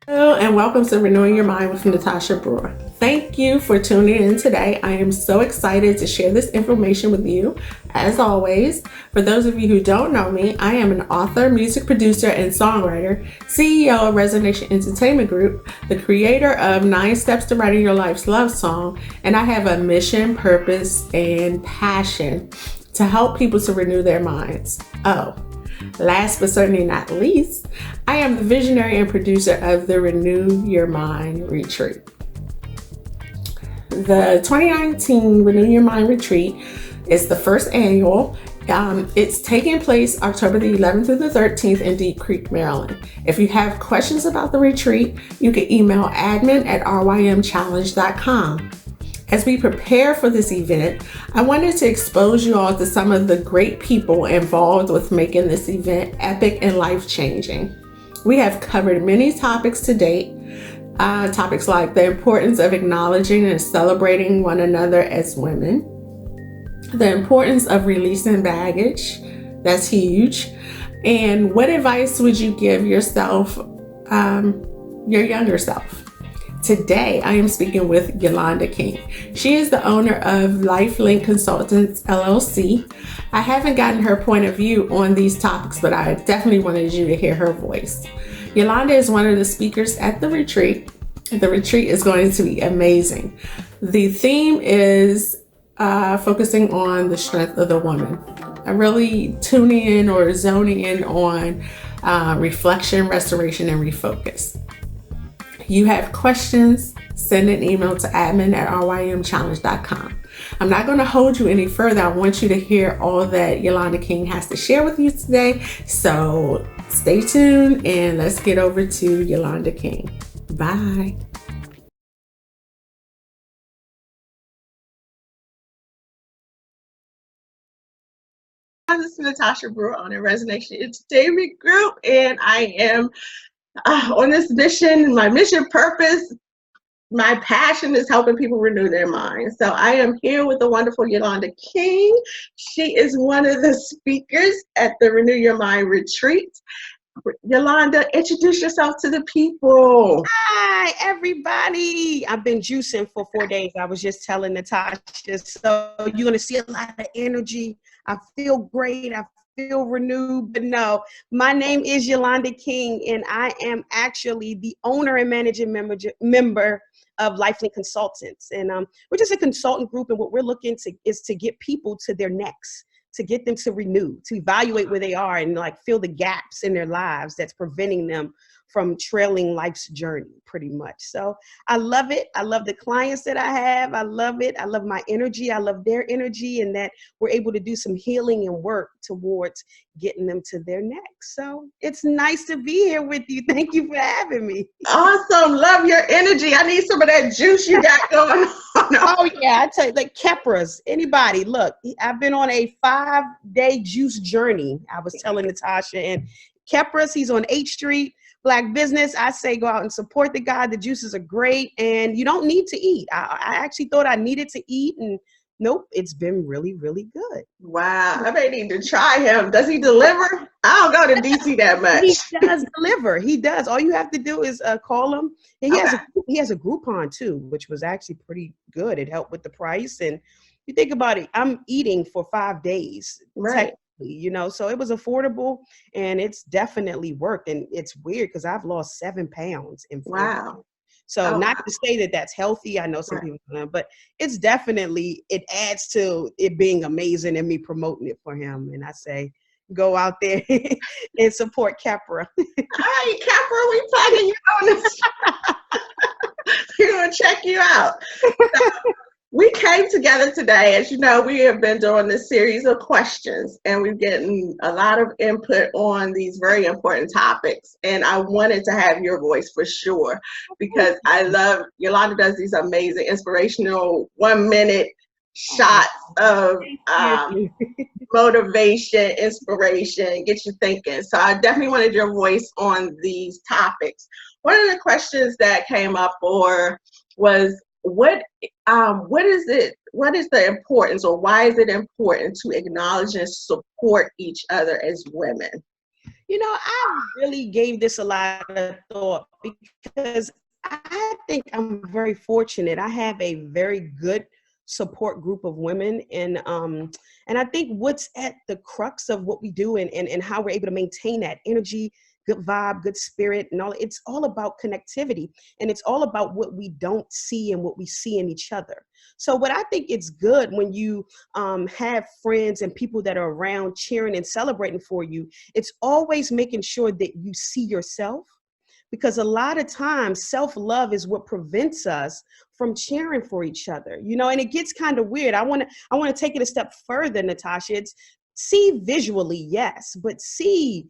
Hello and welcome to Renewing Your Mind with Natashia Brewer. Thank you for tuning in today. I am so excited to share this information with you. As always, for those of you who don't know me, I am an author, music producer, and songwriter, CEO of Resonation Entertainment Group, the creator of 9 Steps to Writing Your Life's Love Song, and I have a mission, purpose, and passion to help people to renew their minds. Last but certainly not least, I am the visionary and producer of the Renew Your Mind Retreat. The 2019 Renew Your Mind Retreat is the first annual. It's taking place October the 11th through the 13th in Deep Creek, Maryland. If you have questions about the retreat, you can email admin@rymchallenge.com. As we prepare for this event, I wanted to expose you all to some of the great people involved with making this event epic and life-changing. We have covered many topics to date, topics like the importance of acknowledging and celebrating one another as women, the importance of releasing baggage, that's huge, and what advice would you give yourself, your younger self? Today, I am speaking with Yolanda King. She is the owner of LifeLink Consultants, LLC. I haven't gotten her point of view on these topics, but I definitely wanted you to hear her voice. Yolanda is one of the speakers at the retreat. The retreat is going to be amazing. The theme is focusing on the strength of the woman. I'm really tuning in or zoning in on reflection, restoration, and refocus. You have questions, send an email to admin@rymchallenge.com. I'm not going to hold you any further. I want you to hear all that Yolanda King has to share with you today. So stay tuned and let's get over to Yolanda King. Bye. This is Natashia Brewer on the Resonation Entertainment Group, and I am on this mission. My mission purpose, my passion is helping people renew their minds. So I am here with the wonderful Yolanda King. She is one of the speakers at the Renew Your Mind retreat. Yolanda, introduce yourself to the people. Hi, everybody. I've been juicing for 4 days. I was just telling Natasha. So you're going to see a lot of energy. I feel great. I feel renewed. But no, my name is Yolanda King, and I am actually the owner and managing member of LifeLink Consultants. And we're just a consultant group. And what we're looking to is to get people to their next, to get them to renew, to evaluate where they are and like fill the gaps in their lives that's preventing them from trailing life's journey, pretty much. So I love it. I love the clients that I have. I love it. I love my energy. I love their energy, and that we're able to do some healing and work towards getting them to their next. So it's nice to be here with you. Thank you for having me. Awesome. Love your energy. I need some of that juice you got going on. Oh yeah, I tell you, like Kepras, anybody, look, I've been on a 5-day juice journey. I was telling Natasha, and Kepras, he's on H Street, Black Business. I say go out and support the guy. The juices are great, and you don't need to eat. I actually thought I needed to eat, and nope, it's been really, really good. Wow. I may need to try him. Does he deliver? I don't go to DC that much. He does deliver. He does. All you have to do is call him. And he has a Groupon too, which was actually pretty good. It helped with the price. And you think about it, I'm eating for 5 days. Right. So it was affordable, and it's definitely worked. And it's weird because I've lost 7 pounds in 4 days. Wow. So not to say that that's healthy. I know some people, but it's definitely, it adds to it being amazing and me promoting it for him. And I say, go out there and support Capra. All right, Capra, we tagging you on this. We're going to check you out. So, we came together today. As you know, we have been doing this series of questions, and we're getting a lot of input on these very important topics. And I wanted to have your voice for sure, because I love, Yolanda does these amazing, inspirational 1-minute shots of motivation, inspiration, get you thinking. So I definitely wanted your voice on these topics. One of the questions that came up was what is it? What is the importance, or why is it important to acknowledge and support each other as women? I really gave this a lot of thought because I think I'm very fortunate. I have a very good support group of women, and I think what's at the crux of what we do and how we're able to maintain that energy, good vibe, good spirit, and all, it's all about connectivity, and it's all about what we don't see and what we see in each other. So what I think it's good when you have friends and people that are around cheering and celebrating for you, it's always making sure that you see yourself, because a lot of times self-love is what prevents us from cheering for each other, and it gets kind of weird. I want to take it a step further, Natashia. It's see visually, yes, but see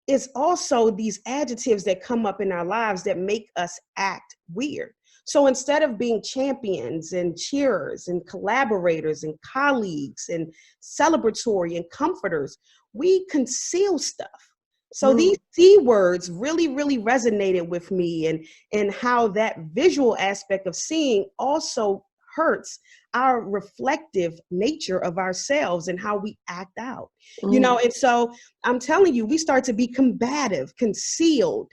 is also these adjectives that come up in our lives that make us act weird. So instead of being champions and cheerers and collaborators and colleagues and celebratory and comforters, we conceal stuff. So these C words really, really resonated with me, and how that visual aspect of seeing also hurts our reflective nature of ourselves and how we act out, and so I'm telling you, we start to be combative, concealed,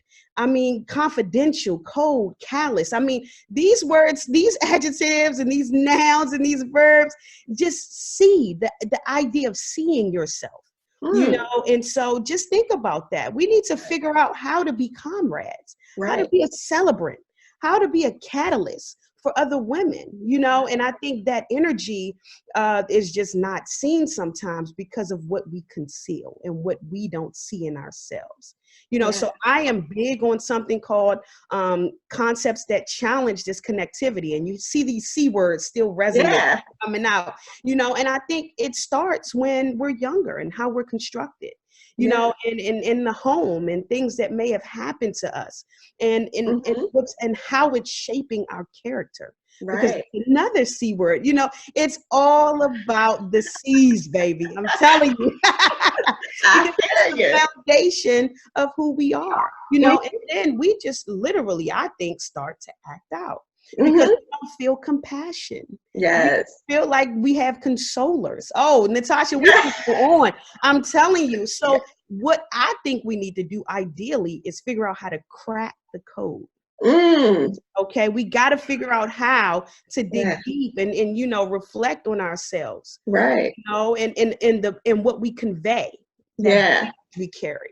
confidential, cold, callous. These words, these adjectives and these nouns and these verbs, just see the idea of seeing yourself. And so just think about that. We need to figure out how to be comrades, how to be a celebrant, how to be a catalyst for other women, and I think that energy is just not seen sometimes because of what we conceal and what we don't see in ourselves. So I am big on something called concepts that challenge this connectivity, and you see these C words still resonate coming out, and I think it starts when we're younger and how we're constructed, in the home, and things that may have happened to us, and how it's shaping our character. Because another C word, it's all about the C's, baby. I'm telling you. It's the foundation of who we are, and then we just literally, I think, start to act out. Because we don't feel compassion. Yes. We feel like we have consolers. Oh, Natashia, we can go on. I'm telling you. So what I think we need to do ideally is figure out how to crack the code. Okay, we got to figure out how to dig deep and reflect on ourselves. Right. And what we convey. That we carry.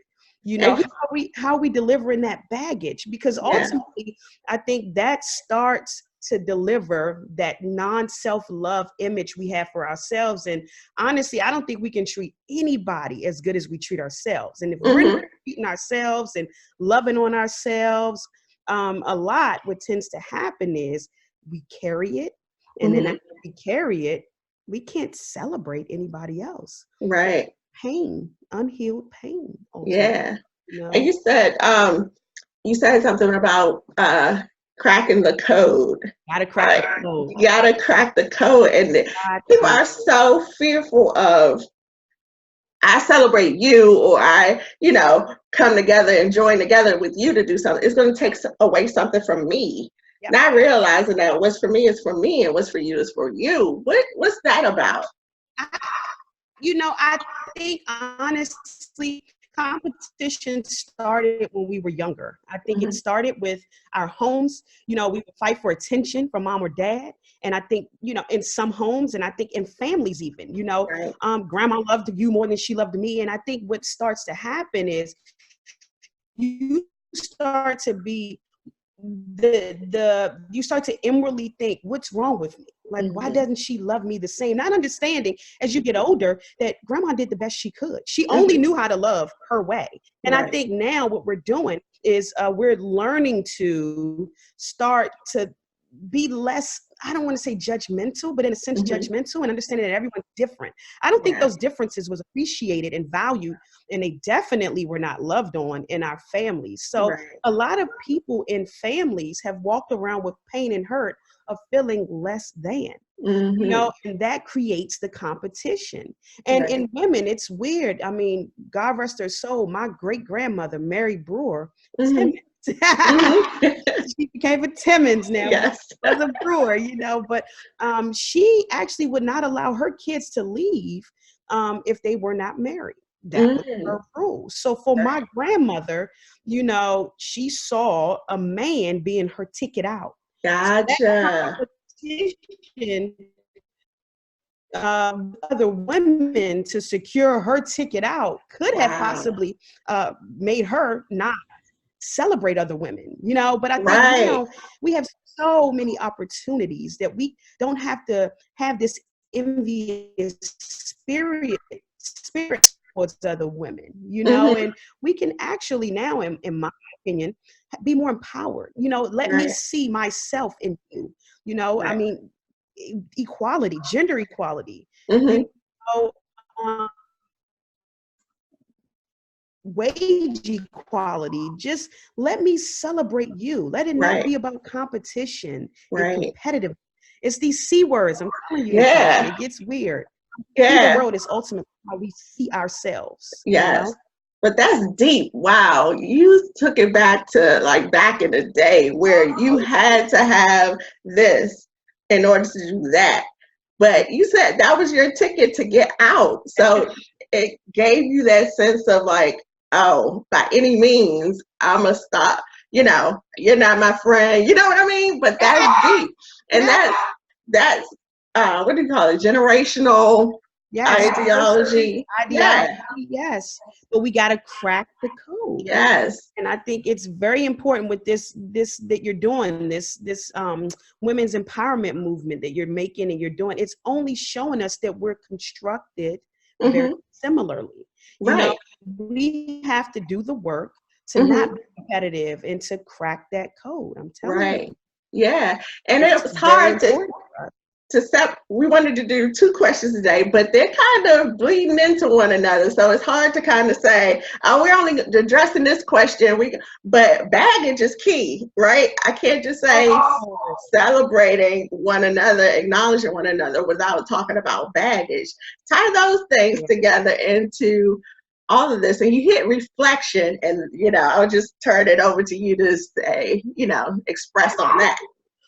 How we delivering that baggage, because ultimately I think that starts to deliver that non-self-love image we have for ourselves. And honestly, I don't think we can treat anybody as good as we treat ourselves. And if we're not treating ourselves and loving on ourselves a lot, what tends to happen is we carry it, and then after we carry it, we can't celebrate anybody else. Right. Pain, unhealed pain. And you said something about cracking the code. Gotta crack the code. You gotta crack the code, and people are so fearful of, I celebrate you, or I, come together and join together with you to do something. It's going to take away something from me. Not realizing that what's for me is for me, and what's for you is for you. What's that about? I think honestly, competition started when we were younger. I think it started with our homes. We would fight for attention from mom or dad. And I think, in some homes, and I think in families even, grandma loved you more than she loved me. And I think what starts to happen is you start to be you start to inwardly think, what's wrong with me? Like, why doesn't she love me the same? Not understanding as you get older that grandma did the best she could. She only knew how to love her way. And I think now what we're doing is we're learning to start to be less, I don't want to say judgmental, but in a sense judgmental, and understanding that everyone's different. I don't think those differences was appreciated and valued, and they definitely were not loved on in our families. So a lot of people in families have walked around with pain and hurt of feeling less than, and that creates the competition. And in women, it's weird. God rest her soul, my great grandmother, Mary Brewer, she became a Timmons now. Was a Brewer, but she actually would not allow her kids to leave if they were not married. That was her rule. So for my grandmother, you know, she saw a man being her ticket out. Gotcha. So that competition, other women to secure her ticket out could have Wow. possibly made her not celebrate other women, you know. But I think Right. now we have so many opportunities that we don't have to have this envious spirit towards other women, you know. And we can actually now, in my opinion, be more empowered. You know, let me Right. see myself in you. You know, I Right. mean, equality, gender equality. You Mm-hmm. know, wage equality. Just let me celebrate you. Let it not Right. be about competition and Right. competitive. It's these C words. I'm telling you, Natasha, Yeah. it gets weird. See the Yeah. world is ultimately how we see ourselves, you Yes. know? But that's deep. Wow. You took it back to like back in the day where you had to have this in order to do that. But you said that was your ticket to get out. So it gave you that sense of like, oh, by any means, I'm going to stop. You know, you're not my friend. You know what I mean? But that's deep. And that's what do you call it? Generational Yes, ideology. ideology, Yeah. yes. But we got to crack the code. Yes. And I think it's very important with this that you're doing, this women's empowerment movement that you're making and you're doing. It's only showing us that we're constructed very Mm-hmm. similarly. You know, Right. we have to do the work to not Mm-hmm. be competitive and to crack that code. I'm telling you, Right. Yeah. And it it's was very hard important. to set. We wanted to do two questions today, but they're kind of bleeding into one another. So it's hard to kind of say, oh, we're only addressing this question. But baggage is key, right? I can't just say Oh, celebrating one another, acknowledging one another without talking about baggage. Tie those things yeah. together into all of this, and you hit reflection, and I'll just turn it over to you to say, express on that.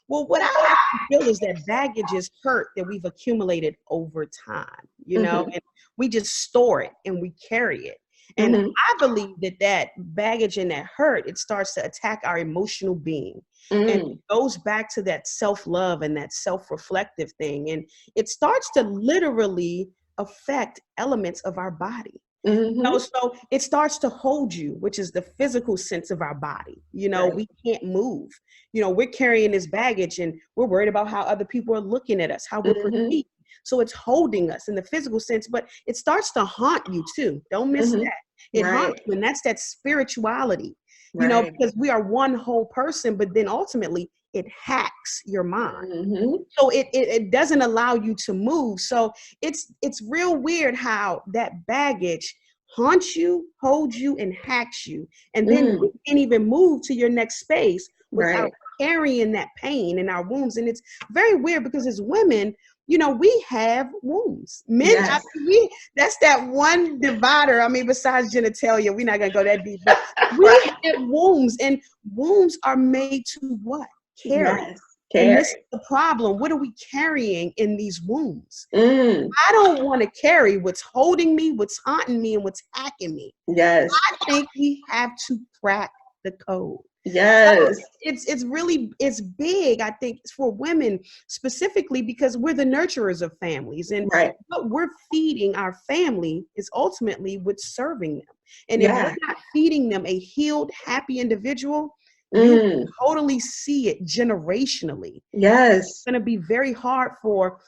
Well, what I actually feel is that baggage is hurt that we've accumulated over time, you know, Mm-hmm. and we just store it and we carry it. And Mm-hmm. I believe that baggage and that hurt, it starts to attack our emotional being. And it Mm. goes back to that self-love and that self-reflective thing. And it starts to literally affect elements of our body. Mm-hmm. So it starts to hold you, which is the physical sense of our body. You know, Right. we can't move. You know, we're carrying this baggage and we're worried about how other people are looking at us, how we're Mm-hmm. perceived. So it's holding us in the physical sense, but it starts to haunt you too. Don't miss Mm-hmm. that. It Right. haunts you, and that's that spirituality, you know, Right. because we are one whole person, but then ultimately it hacks your mind. Mm-hmm. So it doesn't allow you to move. So it's real weird how that baggage haunts you, holds you, and hacks you. And then Mm. you can't even move to your next space without Right. carrying that pain in our wombs. And it's very weird because as women, you know, we have wombs. Men, I Yes. mean, that's that one divider. I mean, besides genitalia, we're not gonna go that deep, but we Right. have wombs, and wombs are made to what? Carry. Yes. And this is Carrie. the problem. What are we carrying in these wombs? Mm. I don't want to carry what's holding me, what's haunting me, and what's hacking me. Yes. I think we have to crack the code. So Yes. it's big, I think, for women specifically because we're the nurturers of families. And Right. what we're feeding our family is ultimately what's serving them. And if we're Yeah. not feeding them a healed, happy individual, you Mm. totally see it generationally. Yes. Going to be very hard for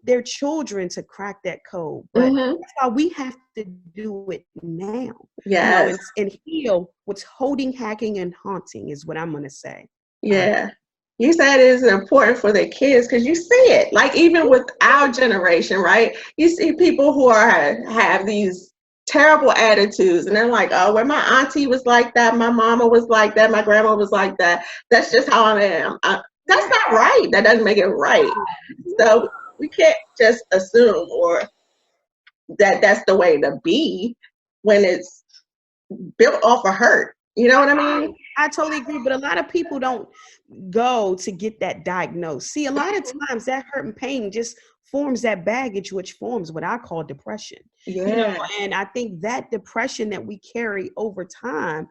their children to crack that code, but Mm-hmm. that's why we have to do it now, Yes. and heal what's holding, hacking, and haunting is what I'm going to say. Yeah. You said it is important for their kids because you see it. Like even with our generation, right? You see people who have these terrible attitudes, and they're like, "Oh, well, my auntie was like that, my mama was like that, my grandma was like that. That's just how I am." That's not right. That doesn't make it right. So we can't just assume or that that's the way to be when it's built off of hurt. You know what I mean? I totally agree, but a lot of people don't go to get that diagnosed. See, a lot of times that hurt and pain just forms that baggage, which forms what I call depression. Yeah. And I think that depression that we carry over time,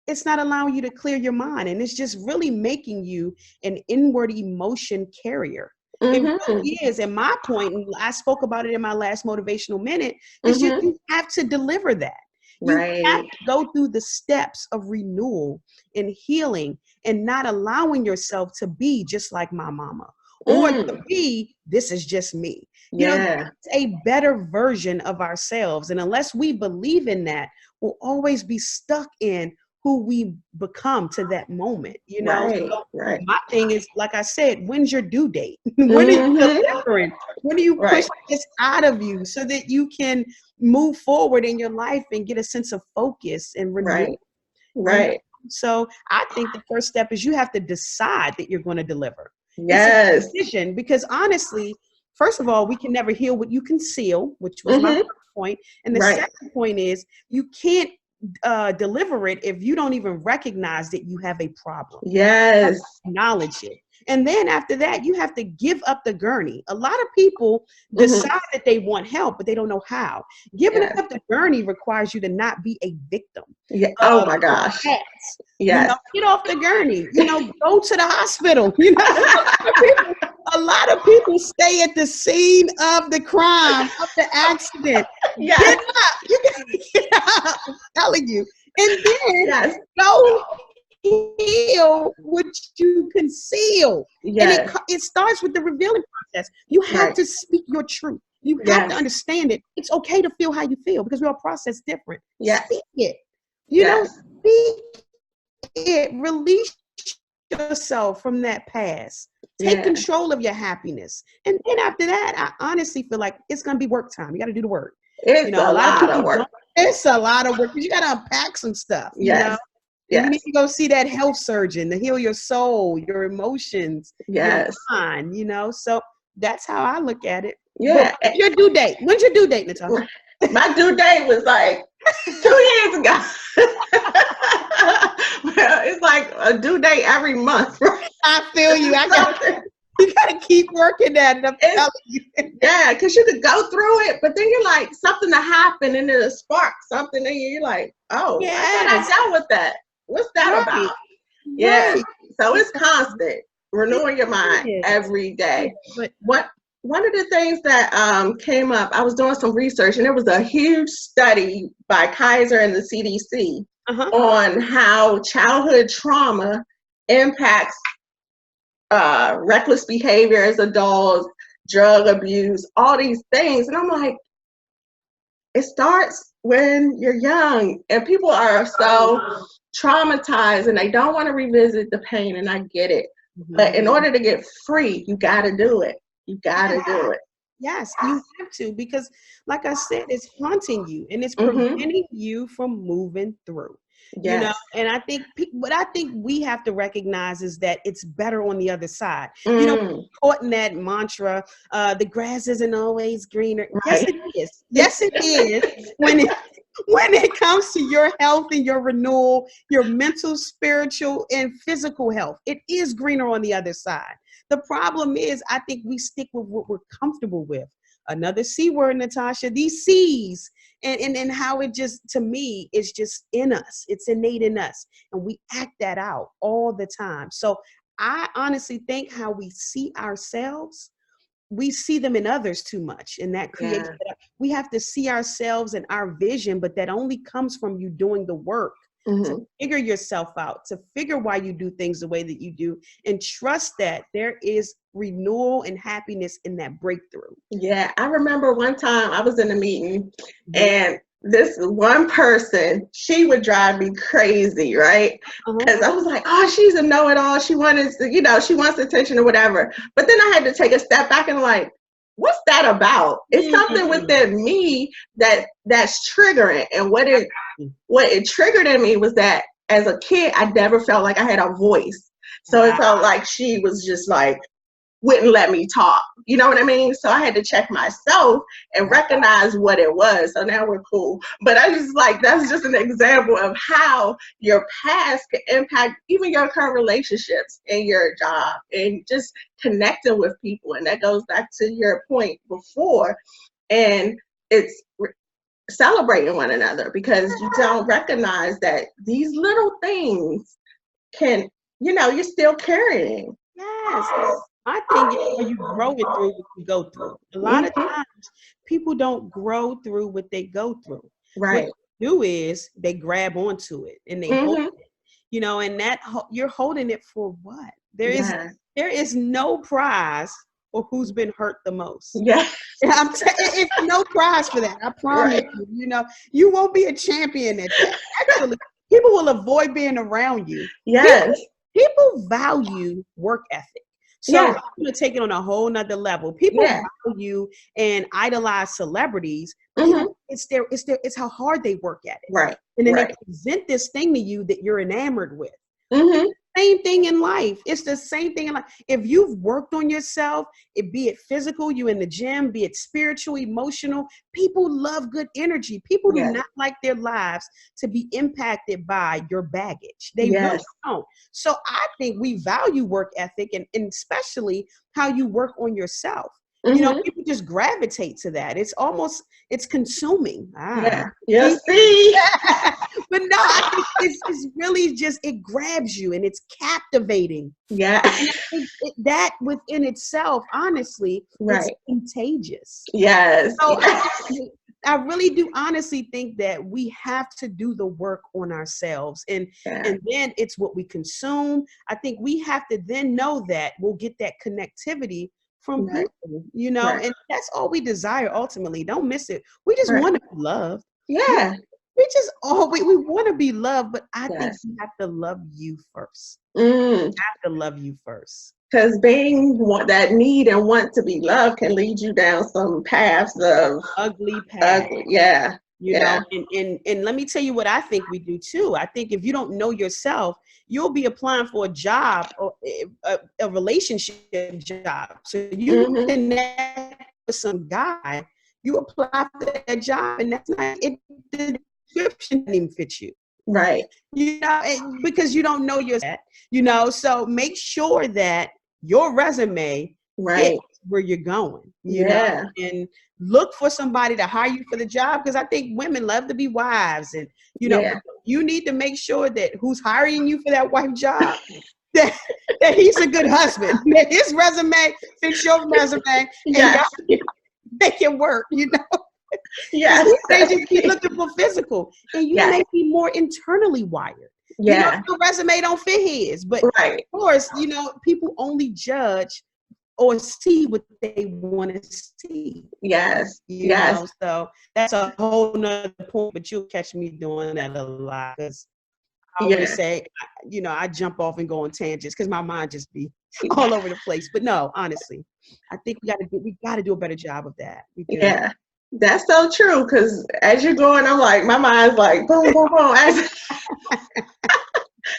it's not allowing you to clear your mind, and it's just really making you an inward emotion carrier. It really is. And my point, and I spoke about it in my last motivational minute, is you have to deliver that. You have to go through the steps of renewal and healing, and not allowing yourself to be just like my mama, or to be, this is just me. It's a better version of ourselves. And unless we believe in that, we'll always be stuck in who we become to that moment. So my thing is, like I said, when's your due date? When are you delivering? When do you push this out of you so that you can move forward in your life and get a sense of focus and renewal? So I think the first step is you have to decide that you're going to deliver. It's a decision, because honestly, first of all, we can never heal what you conceal, which was my first point. And the second point is, you can't deliver it if you don't even recognize that you have a problem. Acknowledge it. And then after that, you have to give up the gurney. A lot of people decide that they want help, but they don't know how. Giving up the gurney requires you to not be a victim. Oh my gosh. Get off the gurney. Go to the hospital. A lot of people stay at the scene of the crime, of the accident. Get up. You gotta get up. I'm telling you. And then go heal what you conceal. And it starts with the revealing process. You have to speak your truth. You have to understand it. It's okay to feel how you feel, because we all process different. Speak it. Speak it. Release yourself from that past. Take control of your happiness. And then after that, I honestly feel like it's going to be work time. You got to do the work. It's a lot of work. It's a lot of work, because you got to unpack some stuff. You need to go see that health surgeon to heal your soul, your emotions, your mind, So that's how I look at it. When's your due date? When's your due date, Natasha? My due date was like 2 years ago. Well, it's like a due date every month. Right? I feel you. You gotta keep working at it. I'm telling you. Because you could go through it, but then you're like, something to happen, and it'll spark something in you. You're like, oh, I thought I dealt with that. What's that about? So it's constant, renewing your mind every day. But one of the things that came up, I was doing some research, and there was a huge study by Kaiser and the CDC on how childhood trauma impacts reckless behavior as adults, drug abuse, all these things. And I'm like, it starts when you're young, and people are so traumatized and they don't want to revisit the pain, and I get it. But in order to get free, you got to do it. You got to do it. Yes, you have to, because like I said, it's haunting you, and it's preventing you from moving through. And I think what I think we have to recognize is that it's better on the other side. Caught in that mantra, the grass isn't always greener. Yes, it is. Yes, it is. When it comes to your health and your renewal, your mental, spiritual, and physical health, it is greener on the other side. The problem is, I think we stick with what we're comfortable with. Another C word, Natasha, these C's, and how it just, to me, is just in us. It's innate in us, and we act that out all the time. So I honestly think how we see ourselves, we see them in others too much, and that creates, we have to see ourselves and our vision, but that only comes from you doing the work to figure yourself out, to figure why you do things the way that you do, and trust that there is renewal and happiness in that breakthrough. Yeah, I remember one time I was in a meeting, and this one person, she would drive me crazy, right? Because I was like, oh, she's a know-it-all. She wanted to, she wants attention or whatever. But then I had to take a step back and like, what's that about? It's something within me that's triggering. And what it triggered in me was that as a kid, I never felt like I had a voice. So it felt like she was just like, wouldn't let me talk. You know what I mean? So I had to check myself and recognize what it was. So now we're cool. But I just like, that's just an example of how your past can impact even your current relationships and your job and just connecting with people. And that goes back to your point before. And it's celebrating one another, because you don't recognize that these little things can, you're still carrying. Yes. I think you growing through what you go through. A lot of times people don't grow through what they go through. Right. What they do is they grab onto it and they hold it, and that you're holding it for what? There is no prize for who's been hurt the most. Yeah. It's no prize for that. I promise you. You won't be a champion at that. Actually, people will avoid being around you. Yes. People value work ethic. So I'm going to take it on a whole nother level. People value and idolize celebrities. It's how hard they work at it. Right. And then they present this thing to you that you're enamored with. Mm-hmm. Same thing in life. It's the same thing in life. If you've worked on yourself, be it physical, you in the gym, be it spiritual, emotional, people love good energy. People do not like their lives to be impacted by your baggage. They really don't. So I think we value work ethic and especially how you work on yourself. People just gravitate to that. It's consuming. You see? But no, I think it's really just, it grabs you and it's captivating. Yeah. And that within itself, honestly, it's contagious. Yes. So I really do honestly think that we have to do the work on ourselves. And then it's what we consume. I think we have to then know that we'll get that connectivity from people, and that's all we desire ultimately. Don't miss it. We just want to be loved. Yeah. We just we want to be loved, but I think you have to love you first. You have to love you first. Because being that need and want to be loved can lead you down some paths of ugly paths. You know, and let me tell you what I think we do too. I think if you don't know yourself, you'll be applying for a job or a relationship job. So you connect with some guy, you apply for that job, and that's not it. The description didn't even fit you. Right. Because you don't know yourself, so make sure that your resume fits where you're going, you know, and look for somebody to hire you for the job. Because I think women love to be wives, and you need to make sure that who's hiring you for that wife job, that he's a good husband, that his resume fits your resume, and they can work, Yes. They just keep looking for physical, and you may be more internally wired. Your resume don't fit his, but of course, people only judge or see what they want to see. Yes. You know, so that's a whole nother point, but you'll catch me doing that a lot, because I always say, I jump off and go on tangents because my mind just be all over the place. But no, honestly, I think we got to do a better job of that. We do. Yeah. That's so true, because as you're going, I'm like, my mind's like, boom, boom, boom.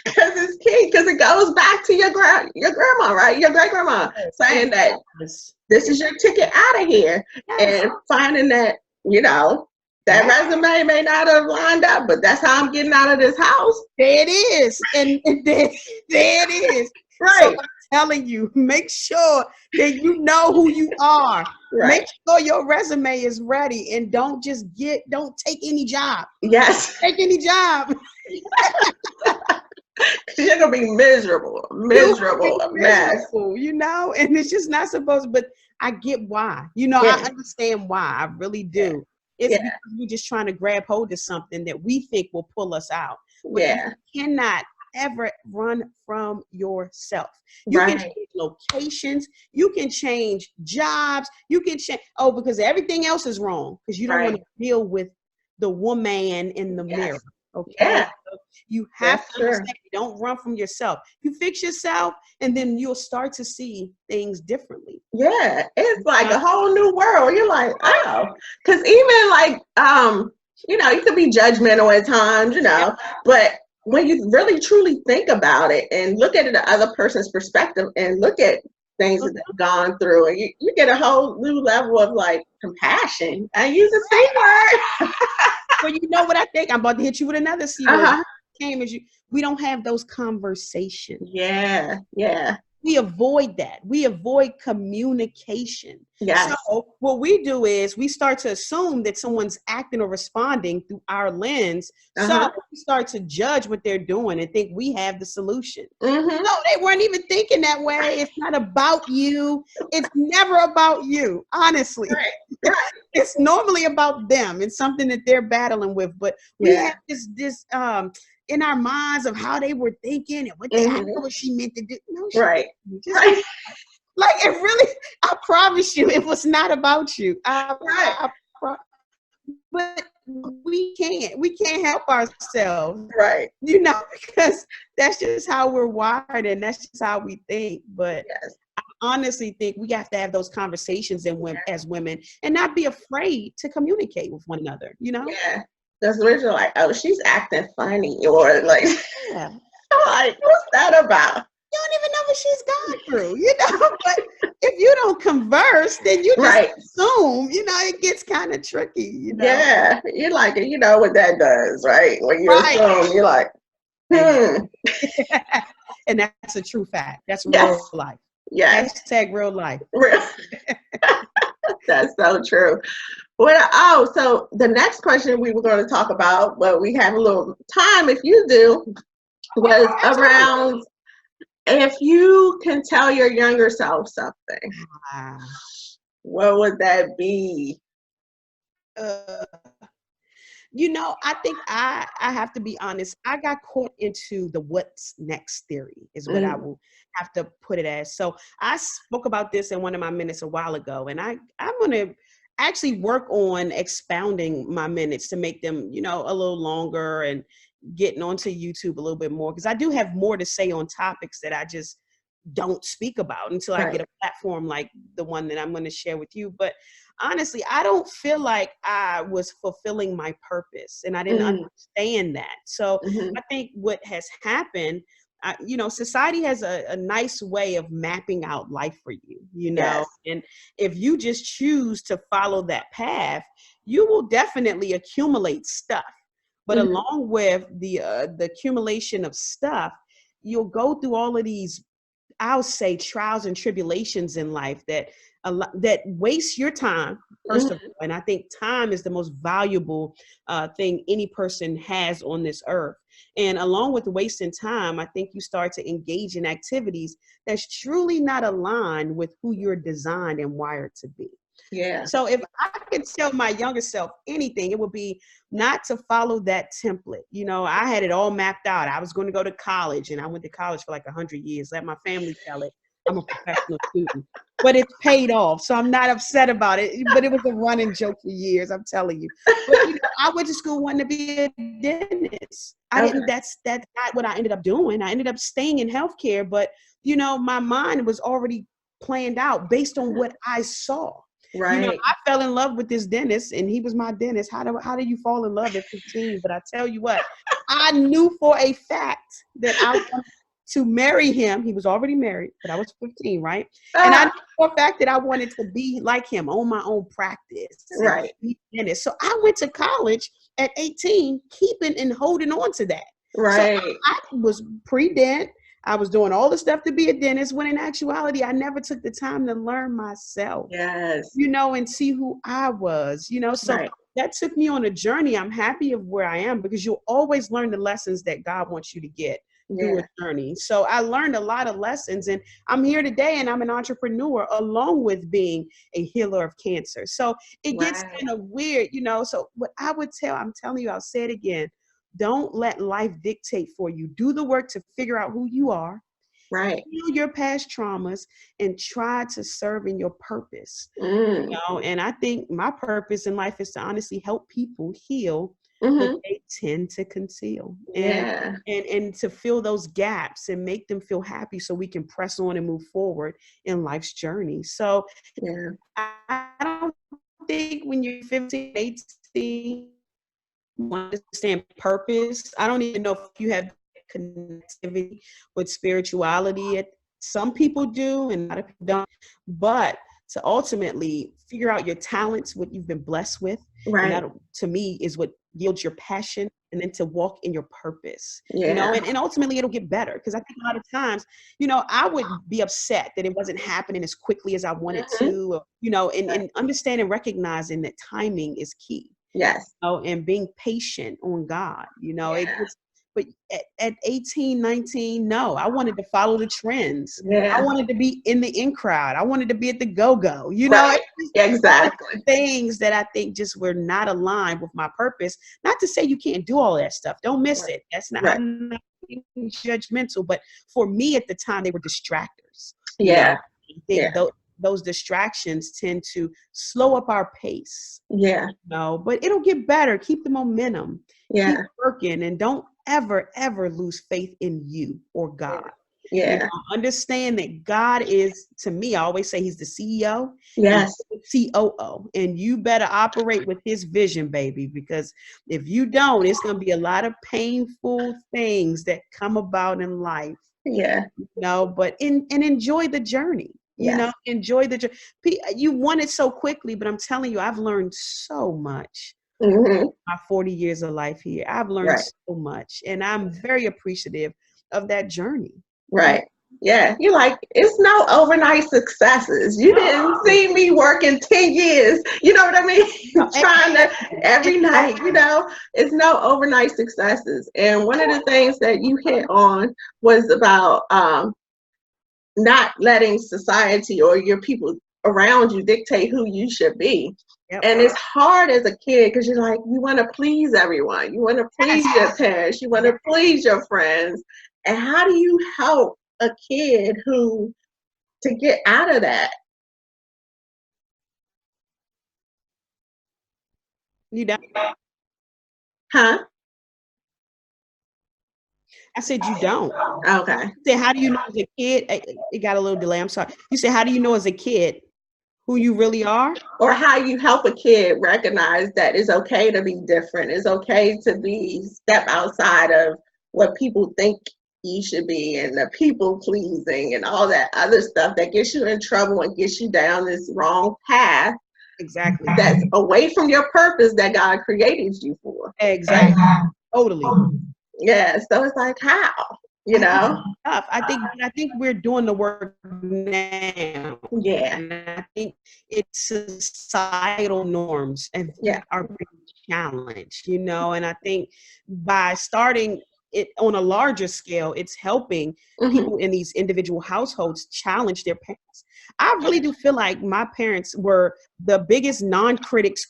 Because it's key, because it goes back to your grandma, right? Your great grandma saying that this is your ticket out of here, and finding that, that resume may not have lined up, but that's how I'm getting out of this house. There it is. And there it is. Right. So I'm telling you, make sure that you know who you are. Right. Make sure your resume is ready, and don't take any job. Yes. Take any job. You're gonna be miserable, mess. And it's just not supposed. But I get why. I understand why. I really do. It's because we're just trying to grab hold of something that we think will pull us out. But you cannot ever run from yourself. You can change locations. You can change jobs. You can change. Because everything else is wrong, because you don't want to deal with the woman in the mirror. Okay. Yeah. So you have to understand, don't run from yourself. You fix yourself, and then you'll start to see things differently. Yeah. It's like a whole new world. You're like, oh, because even like, you could be judgmental at times, but when you really truly think about it and look at the other person's perspective and look at things that they've gone through, and you get a whole new level of like compassion. I use a C word. Well, you know what I think? I'm about to hit you with another C word. We don't have those conversations. Yeah. We avoid that. We avoid communication. Yes. So what we do is we start to assume that someone's acting or responding through our lens. So we start to judge what they're doing and think we have the solution. No, they weren't even thinking that way. It's not about you. It's never about you, honestly. Right. It's normally about them and something that they're battling with. But we have this in our minds of how they were thinking and what they I know what she meant to do. No, like it really, I promise you, it was not about you. But we can't help ourselves, right? You know, because that's just how we're wired and that's just how we think. But I honestly think we have to have those conversations as women and not be afraid to communicate with one another. You know? Yeah. Because we're like, oh, she's acting funny, or like, like, what's that about? You don't even know what she's gone through, you know. But if you don't converse, then you just assume, you know, it gets kind of tricky, you know. Yeah, you're like, you know what that does, right? When you assume, you're like, And that's a true fact. That's real life. Yes. Hashtag real life. That's so true. Well, so the next question we were going to talk about, but we have a little time if you do, was around if you can tell your younger self something, what would that be? You know, I think I have to be honest. I got caught into the what's next theory is what I will have to put it as. So I spoke about this in one of my minutes a while ago, and I'm going to actually work on expounding my minutes to make them, you know, a little longer and getting onto YouTube a little bit more, because I do have more to say on topics that I just don't speak about until I get a platform like the one that I'm going to share with you. But honestly, I don't feel like I was fulfilling my purpose, and I didn't understand that. So I think what has happened, you know, society has a nice way of mapping out life for you, you know, and if you just choose to follow that path, you will definitely accumulate stuff. But along with the accumulation of stuff, you'll go through all of these, I'll say, trials and tribulations in life that waste your time, first of all. And I think time is the most valuable thing any person has on this earth. And along with wasting time, I think you start to engage in activities that's truly not aligned with who you're designed and wired to be. Yeah. So if I could tell my younger self anything, it would be not to follow that template. You know, I had it all mapped out. I was going to go to college, and I went to college for like 100 years. Let my family tell it. I'm a professional student, but it's paid off. So I'm not upset about it, but it was a running joke for years. I'm telling you. But, you know, I went to school wanting to be a dentist. That's not what I ended up doing. I ended up staying in healthcare, but, you know, my mind was already planned out based on what I saw. Right. You know, I fell in love with this dentist, and he was my dentist. How do you fall in love at 15? But I tell you what, I knew for a fact that I wanted to marry him. He was already married, but I was 15, right? And I knew for a fact that I wanted to be like him, own my own practice. Right. Dentist. So I went to college at 18, keeping and holding on to that. Right. So I was pre-dent. I was doing all the stuff to be a dentist, when in actuality, I never took the time to learn myself, you know, and see who I was, you know. So that took me on a journey. I'm happy of where I am, because you'll always learn the lessons that God wants you to get through a journey. So I learned a lot of lessons, and I'm here today, and I'm an entrepreneur along with being a healer of cancer. So it gets kind of weird, you know. So what I would I'm telling you, I'll say it again. Don't let life dictate for you. Do the work to figure out who you are. Right. Heal your past traumas and try to serve in your purpose. You know, and I think my purpose in life is to honestly help people heal what they tend to conceal, and to fill those gaps and make them feel happy, so we can press on and move forward in life's journey. So I don't think when you're 15, 18, understand purpose. I don't even know if you have connectivity with spirituality some people do and a lot of people don't, but to ultimately figure out your talents, what you've been blessed with. And that, to me, is what yields your passion, and then to walk in your purpose, you know, and ultimately it'll get better. Because I think a lot of times, you know, I would be upset that it wasn't happening as quickly as I wanted to, or, you know, and understanding, recognizing that timing is key. Yes. You know, and being patient on God, you know, but at 18, 19, no, I wanted to follow the trends. I wanted to be in the in crowd. I wanted to be at the go-go, you know, exactly. Things that I think just were not aligned with my purpose. Not to say you can't do all that stuff. Don't miss it. That's not, I'm not being judgmental, but for me at the time, they were distractors. You know? I think those distractions tend to slow up our pace. You know, but it'll get better. Keep the momentum. Keep working, and don't ever lose faith in you or God. You know, understand that God is, to me, I always say he's the CEO, the COO, and you better operate with his vision, baby, because if you don't, it's going to be a lot of painful things that come about in life. You know, but and enjoy the journey. You know, enjoy the journey. You want it so quickly, but I'm telling you, I've learned so much. My 40 years of life here, I've learned so much, and I'm very appreciative of that journey. Yeah, you're like, it's no overnight successes. You didn't see me working 10 years. You know what I mean? Trying to every night, you know, it's no overnight successes. And one of the things that you hit on was about not letting society or your people around you dictate who you should be. And it's hard as a kid because you're like, you want to please everyone. You want to please your parents. You want to please your friends. And how do you help a kid to get out of that? You don't. Huh? I said you don't. Okay. You said, how do you know as a kid? It got a little delay. I'm sorry. You said, how do you know as a kid who you really are? Or how you help a kid recognize that it's okay to be different. It's okay to step outside of what people think you should be, and the people pleasing and all that other stuff that gets you in trouble and gets you down this wrong path. Exactly. That's away from your purpose that God created you for. Exactly. Totally. Yeah. So it's like, how? You know? I think we're doing the work now. And I think it's societal norms and are being challenged, you know, and I think by starting it on a larger scale, it's helping people in these individual households challenge their parents. I really do feel like my parents were the biggest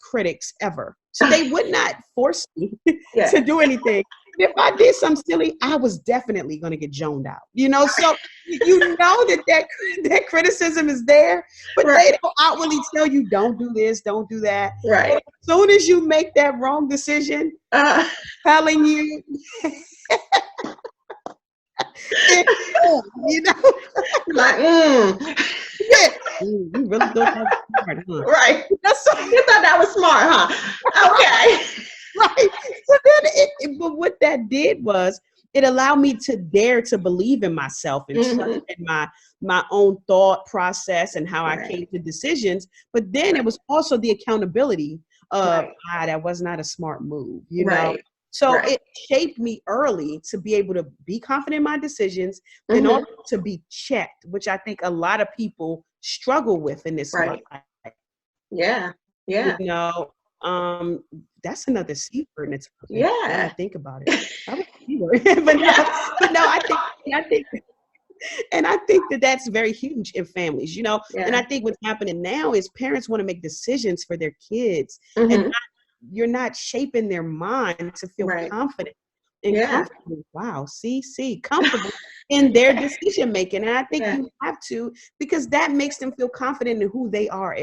critics ever. So they would not force me to do anything. If I did something silly, I was definitely going to get joned out, you know? So you know that criticism is there, but they don't outwardly tell you, don't do this, don't do that. Right. But as soon as you make that wrong decision, telling you, you know? Like, you really thought that was smart, huh? Right. You thought that was smart, huh? Okay. Right. So then but what that did was it allowed me to dare to believe in myself and trust in my own thought process and how I came to decisions. But then it was also the accountability of that was not a smart move, you know? So it shaped me early to be able to be confident in my decisions and also to be checked, which I think a lot of people struggle with in this life. Yeah. You know, that's another C word. It's I think about it. That was a C word. but no, I think and I think that that's very huge in families, you know. And I think what's happening now is parents want to make decisions for their kids, and you're not shaping their mind to feel confident and comfortable. Wow, comfortable in their decision making. And I think you have to, because that makes them feel confident in who they are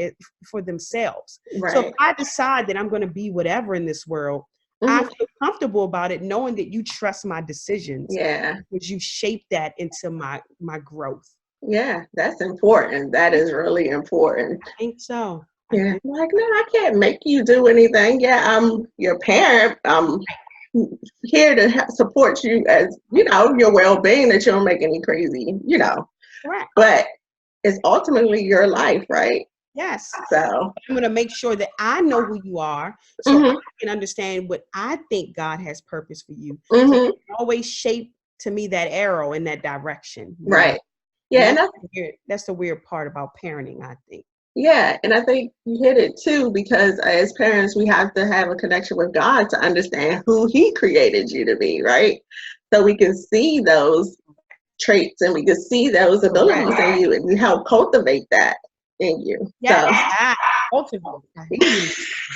for themselves. So if I decide that I'm going to be whatever in this world, I feel comfortable about it, knowing that you trust my decisions. Because you shape that into my growth. Yeah, that's important. That is really important. I think so. Yeah, like, no, I can't make you do anything. Yeah, I'm your parent. I'm here to support you as, you know, your well-being, that you don't make any crazy, you know, Correct. But it's ultimately your life, right? Yes. So I'm going to make sure that I know who you are, so I can understand what I think God has purpose for you. So you can always shape to me that arrow in that direction. You right. know? Yeah. And And that's the weird part about parenting, I think. yeah. And I think you hit it too, because as parents, we have to have a connection with God to understand who He created you to be, right? So we can see those traits and we can see those abilities in you, and we help cultivate that in you. Yes, So ultimately. I hear you.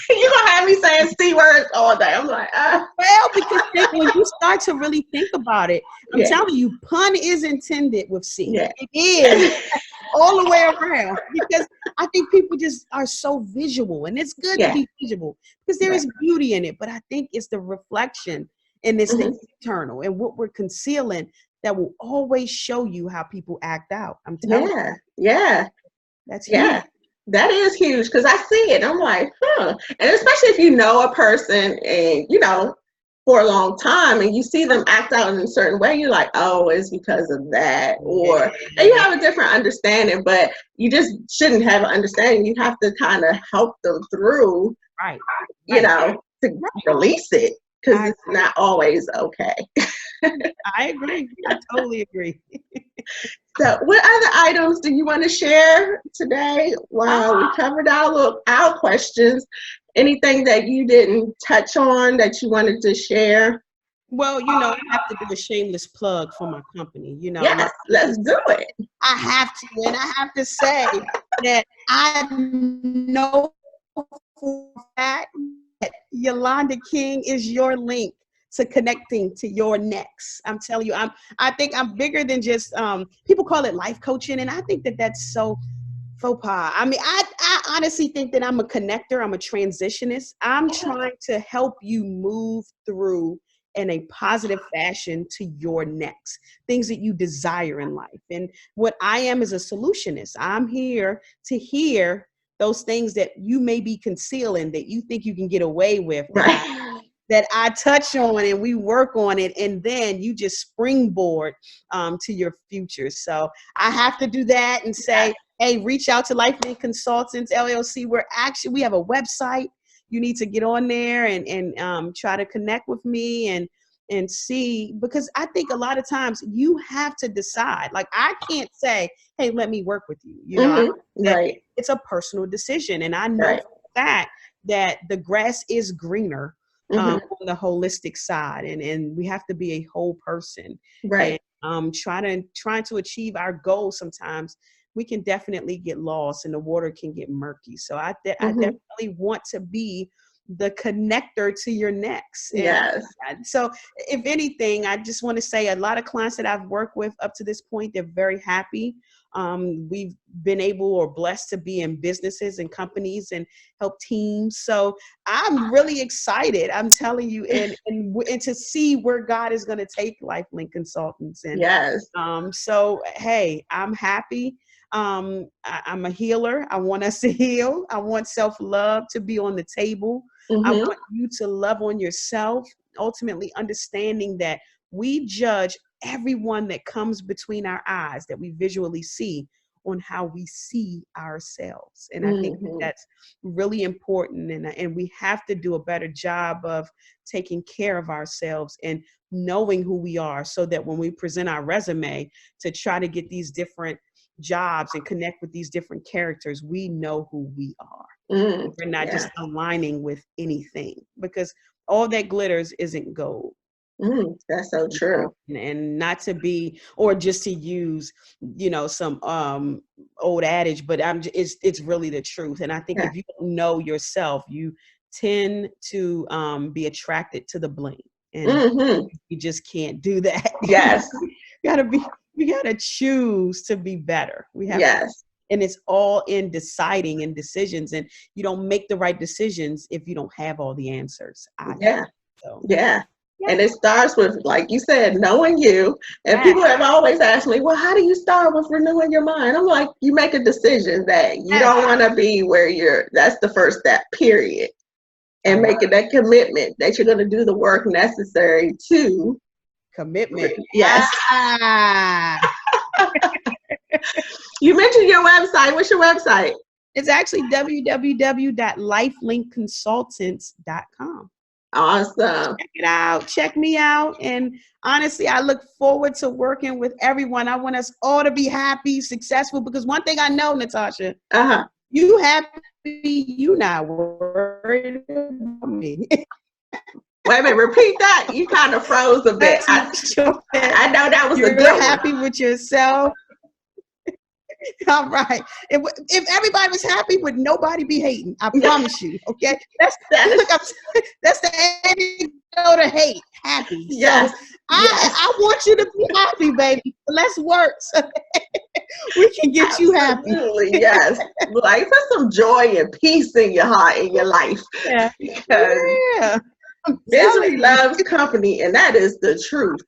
you're gonna have me saying C words all day. I'm like, Well, because when you start to really think about it, I'm yeah, telling you, pun is intended with C. yeah. It is all the way around, because I think people just are so visual, and it's good to Yeah. be visual because there is beauty in it. But I think it's the reflection and it's the internal and what we're concealing that will always show you how people act out. I'm telling you. Yeah. That's Yeah. huge. That is huge, because I see it. I'm like, huh. And especially if you know a person and, for a long time, and you see them act out in a certain way, you're like, oh, it's because of that. Or and you have a different understanding, but you just shouldn't have an understanding. You have to kind of help them through, Right. to release it, because it's not always okay. I agree. I totally agree. So, what other items do you want to share today? Wow, we covered our questions. Anything that you didn't touch on that you wanted to share? Well, I have to do a shameless plug for my company. Yes, let's do it. I have to, and I have to say that I know for a fact that Yolanda King is your link to connecting to your next. I'm telling you, I think I'm bigger than just people call it life coaching, and I think that that's so faux pas. I mean, I honestly think that I'm a connector. I'm a transitionist. I'm trying to help you move through in a positive fashion to your next things that you desire in life. And what I am is a solutionist. I'm here to hear those things that you may be concealing that you think you can get away with, that I touch on and we work on it, and then you just springboard to your future. So I have to do that and say, hey, reach out to LifeLink Consultants LLC. We have a website. You need to get on there and try to connect with me and see, because I think a lot of times you have to decide. Like, I can't say, hey, let me work with you. It's a personal decision. And I know for a fact that the grass is greener on the holistic side, and we have to be a whole person. And trying to achieve our goals, sometimes we can definitely get lost and the water can get murky. So I definitely want to be the connector to your next. And so if anything, I just want to say a lot of clients that I've worked with up to this point, they're very happy. We've been able or blessed to be in businesses and companies and help teams. So I'm really excited, I'm telling you, and to see where God is going to take LifeLink Consultants. And so, hey, I'm happy. I'm a healer. I want us to heal. I want self-love to be on the table. I want you to love on yourself, ultimately understanding that we judge everyone that comes between our eyes that we visually see on how we see ourselves. And I think that's really important. And we have to do a better job of taking care of ourselves and knowing who we are, so that when we present our resume to try to get these different jobs and connect with these different characters, we know who we are. We're not just aligning with anything, because all that glitters isn't gold. That's so true. And not to be, or just to use, some old adage, but it's really the truth. And I think if you don't know yourself, you tend to be attracted to the bling, and you just can't do that. We gotta choose to be better. We have to, and it's all in deciding and decisions. And you don't make the right decisions if you don't have all the answers. And it starts with, like you said, knowing you. And people have always asked me, well, how do you start with renewing your mind? I'm like, you make a decision that you don't want to be where that's the first step, period. And making that commitment that you're going to do the work necessary to commitment. You mentioned your website. What's your website? It's actually www.lifelinkconsultants.com. Awesome. Check it out. Check me out. And honestly, I look forward to working with everyone. I want us all to be happy, successful, because one thing I know, Natasha, you happy, you not worried about me. Wait a minute, repeat that. You kind of froze a bit. I know that was a good one. You're happy with yourself. All right. If everybody was happy, would nobody be hating? I promise you. Okay. That's the antidote to hate. Happy. Yes. So I want you to be happy, baby. Let's work so we can get you happy. Absolutely, yes. Like, put some joy and peace in your heart, in your life. Yeah. Because misery loves company, and that is the truth.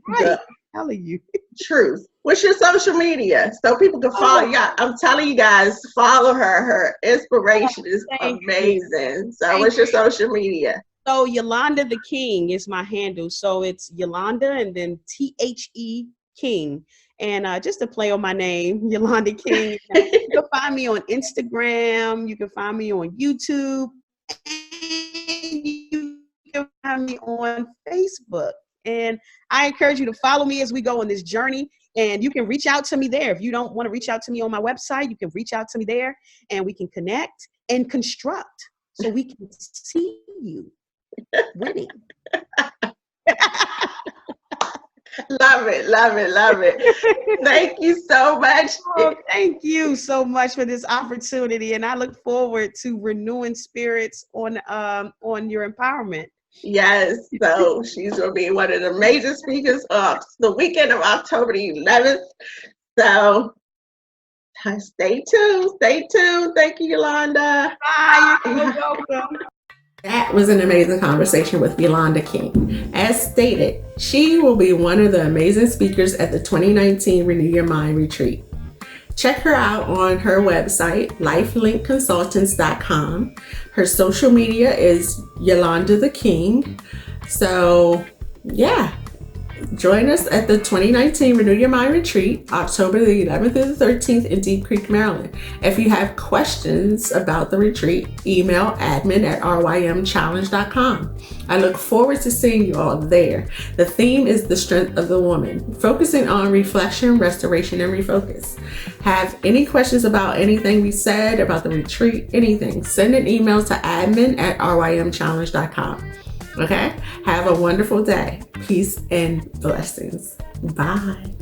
Right. Telling you. Truth. What's your social media so people can follow you? I'm telling you guys, follow her. Her inspiration is amazing. So what's your social media? So Yolanda the King is my handle. So it's Yolanda and then THE King. And just to play on my name, Yolanda King. You can find me on Instagram. You can find me on YouTube. And you can find me on Facebook. And I encourage you to follow me as we go on this journey. And you can reach out to me there. If you don't want to reach out to me on my website, you can reach out to me there and we can connect and construct so we can see you winning. Love it, love it, love it. Thank you so much. Oh, thank you so much for this opportunity. And I look forward to renewing spirits on your empowerment. Yes, so she's going to be one of the major speakers of the weekend of October the 11th. So stay tuned. Stay tuned. Thank you, Yolanda. Bye. You're welcome. That was an amazing conversation with Yolanda King. As stated, she will be one of the amazing speakers at the 2019 Renew Your Mind Retreat. Check her out on her website, lifelinkconsultants.com. Her social media is Yolanda the King. So, yeah, join us at the 2019 Renew Your Mind Retreat, October the 11th through the 13th in Deep Creek, Maryland. If you have questions about the retreat, email admin@rymchallenge.com. I look forward to seeing you all there. The theme is the strength of the woman, focusing on reflection, restoration, and refocus. Have any questions about anything we said about the retreat, anything, send an email to admin@rymchallenge.com. Okay? Have a wonderful day. Peace and blessings. Bye.